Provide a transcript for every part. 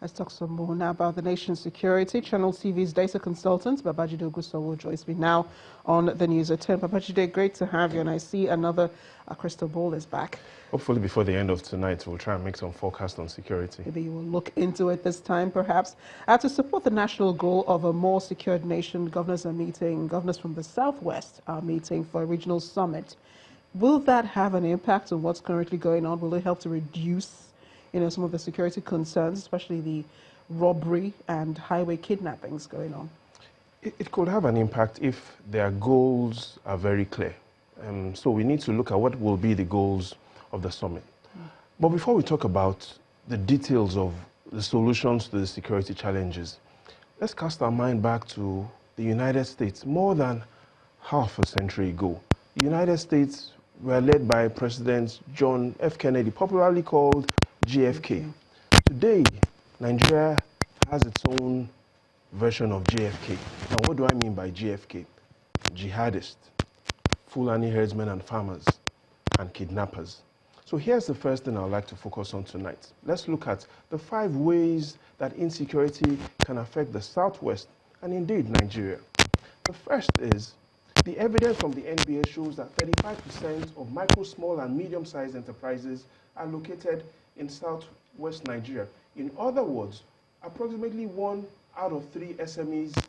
Let's talk some more now about the nation's security. Channel TV's data consultant, Babajide Ogunsanwo, joins me now on the news at 10. Babajide, great to have you, and I see another crystal ball is back. Hopefully before the end of tonight, we'll try and make some forecast on security. Maybe you will look into it this time, perhaps. To support the national goal of a more secured nation, governors from the Southwest are meeting for a regional summit. Will that have an impact on what's currently going on? Will it help to reduce some of the security concerns, especially the robbery and highway kidnappings going on? It could have an impact if their goals are very clear. So we need to look at what will be the goals of the summit. But before we talk about the details of the solutions to the security challenges, let's cast our mind back to the United States. More than half a century ago, the United States were led by President John F. Kennedy, popularly called JFK. Today, Nigeria has its own version of JFK. Now, what do I mean by JFK? Jihadists, Fulani herdsmen and farmers, and kidnappers. So here's the first thing I'd like to focus on tonight. Let's look at the 5 ways that insecurity can affect the Southwest and indeed Nigeria. The first is the evidence from the NBA shows that 35% of micro, small, and medium-sized enterprises are located in Southwest Nigeria. In other words, approximately 1 out of 3 SMEs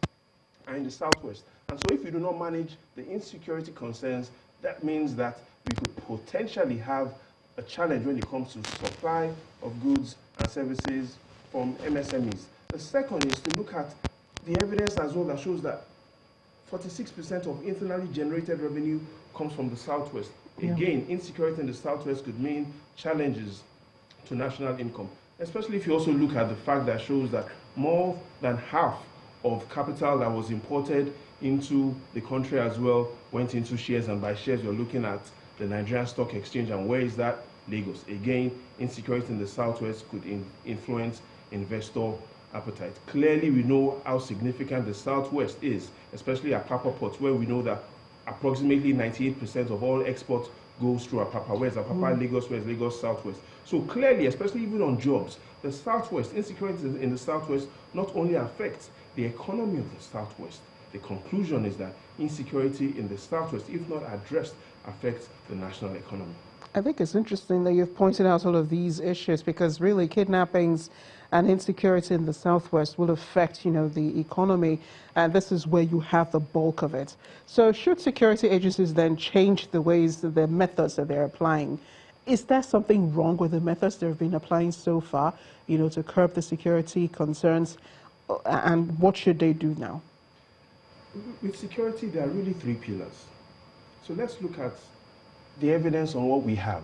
are in the Southwest. And so if we do not manage the insecurity concerns, that means that we could potentially have a challenge when it comes to supply of goods and services from MSMEs. The second is to look at the evidence as well that shows that 46% of internally generated revenue comes from the Southwest. Yeah. Again, insecurity in the Southwest could mean challenges to national income, especially if you also look at the fact that shows that more than half of capital that was imported into the country as well went into shares, and by shares you're looking at the Nigerian Stock Exchange, and where is that? Lagos. Again, insecurity in the Southwest could influence investor appetite. Clearly, we know how significant the Southwest is, especially at Apapa Port, where we know that approximately 98% of all exports goes through Apapa. Where's Apapa? Lagos. Where's Lagos? Southwest. So clearly, especially even on jobs, the Southwest, insecurity in the Southwest not only affects the economy of the Southwest. The conclusion is that insecurity in the Southwest, if not addressed, affects the national economy. I think it's interesting that you've pointed out all of these issues, because really kidnappings and insecurity in the Southwest will affect, the economy, and this is where you have the bulk of it. So should security agencies then change the methods that they're applying? Is there something wrong with the methods they've been applying so far, to curb the security concerns, and what should they do now? With security, there are really 3 pillars. So let's look at the evidence on what we have.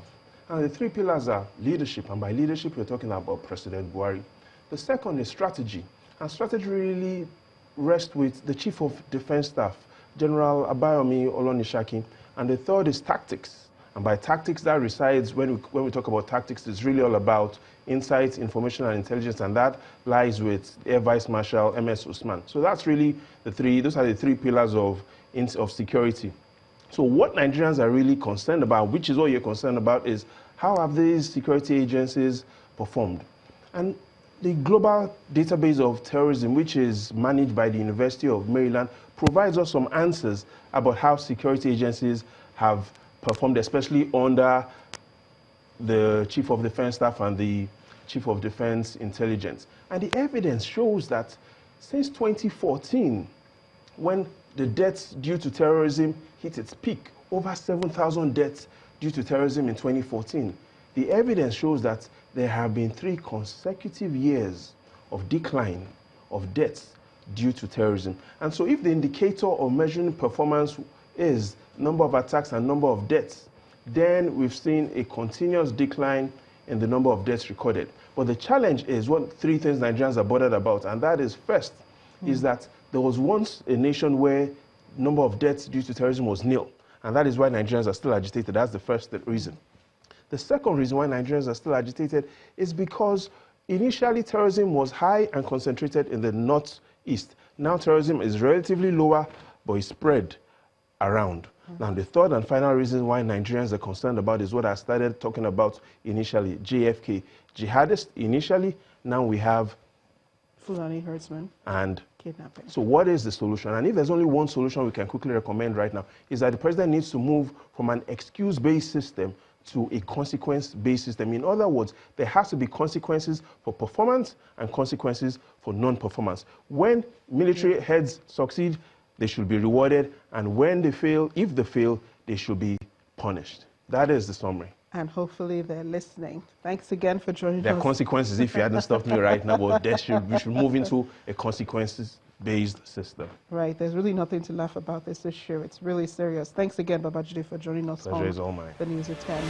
And the 3 pillars are leadership, and by leadership, we're talking about President Buhari. The second is strategy, and strategy really rests with the Chief of Defense Staff, General Abayomi Olonishakin, and the third is tactics. And by tactics, that resides, when we talk about tactics, it's really all about insights, information, and intelligence, and that lies with Air Vice Marshal MS Usman. So that's really those are the 3 pillars of security. So what Nigerians are really concerned about, which is what you're concerned about, is how have these security agencies performed? And the Global Database of Terrorism, which is managed by the University of Maryland, provides us some answers about how security agencies have performed, especially under the Chief of Defense Staff and the Chief of Defense Intelligence. And the evidence shows that since 2014, when the deaths due to terrorism hit its peak, over 7,000 deaths due to terrorism in 2014, the evidence shows that there have been 3 consecutive years of decline of deaths due to terrorism. And so if the indicator of measuring performance is number of attacks and number of deaths, then we've seen a continuous decline in the number of deaths recorded. But the challenge is 3 things Nigerians are bothered about, and that is first, is that there was once a nation where number of deaths due to terrorism was nil, and that is why Nigerians are still agitated. That's the first reason. The second reason why Nigerians are still agitated is because initially terrorism was high and concentrated in the northeast. Now terrorism is relatively lower, but it's spread around. Now the third and final reason why Nigerians are concerned about is what I started talking about initially, JFK. Jihadists initially, now we have Fulani herdsmen. And Kidnapping. so what is the solution? And if there's only one solution we can quickly recommend right now, is that the president needs to move from an excuse-based system to a consequence-based system. In other words, there has to be consequences for performance and consequences for non-performance. When military heads succeed, they should be rewarded, and when they fail, if they fail, they should be punished. That is the summary. And hopefully they're listening. Thanks again for joining us. There are consequences if you hadn't stopped me right now, but we should move into a consequences-based system. Right, there's really nothing to laugh about this issue. It's really serious. Thanks again, Babajide, for joining us Pleasure is all mine. The News at 10.